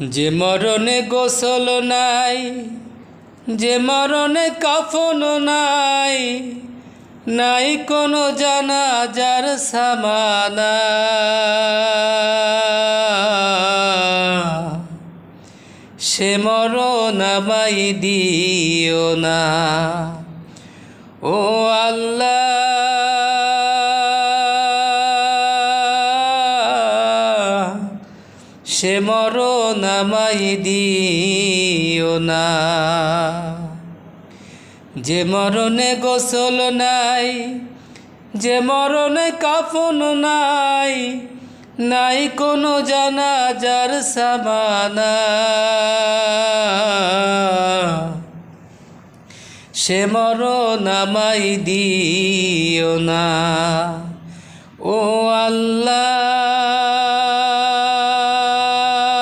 যে মরণে গোসল নাই, যে মরণে কাফন নাই, নাই কোনো জানাজার সামানা। সে মরণ আমায় দিও না ও আল্লাহ। সে মরণ আমায় দিও না। যে মরণে গোসল নাই, যে মরণে কাফন নাই, নাই কোনো জানাজার সামানা। সে মরণ আমায় দিও না ও আল্লাহ।